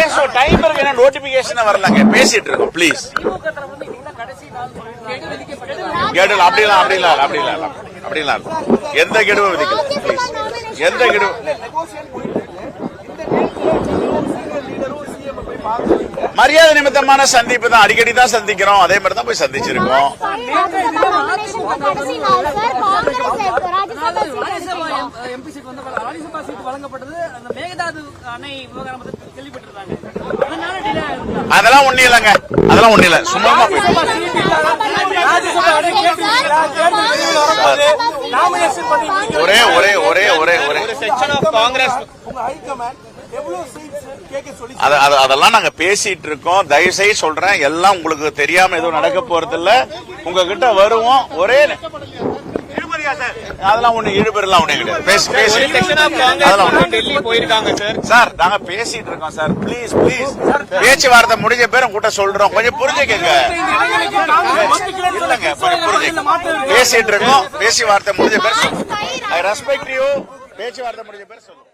பேசுவோம், டைம் இருக்கு, என்ன நோட்டிபிகேஷன் வரலங்க, பேசிட்டு இருக்கோம். ப்ளீஸ் கெடு அப்படிலாம் எந்த கெடுவும் விதிக்கல. எந்த கெடுவும் மரியாதை நிமித்தமான சந்திப்பு தான், அடிக்கடி தான் சந்திக்கிறோம், அதே மாதிரி தான் போய் சந்திச்சிருக்கோம். அதெல்லாம் ஒண்ணு இல்லங்க, அதெல்லாம் ஒண்ணு இல்ல, சும்மா ஒரே ஒரே ஒரே ஒரே ஒரே காங்கிரஸ் அதெல்லாம் நாங்க பேசிட்டு இருக்கோம். தயவுசெய்து சொல்றேன், எல்லாம் உங்களுக்கு தெரியாம எதுவும் நடக்க போறது இல்ல. உங்ககிட்ட வருவோம். ஒரே அதெல்லாம் ஒண்ணு இழுபெல்லாம் ஒண்ணு சார், நாங்க பேசிட்டு இருக்கோம் சார். பிளீஸ் பிளீஸ், பேச்சுவார்த்தை முடிஞ்ச பேரும் கூட்ட சொல்றோம், கொஞ்சம் புரிஞ்சுக்கங்க. இல்லங்க, பேசிட்டு இருக்கோம், பேச்சுவார்த்தை முடிஞ்ச பேர் ஐ ரெஸ்பெக்ட் யூ, பேச்சுவார்த்தை முடிஞ்ச பேர் சொல்லுங்க.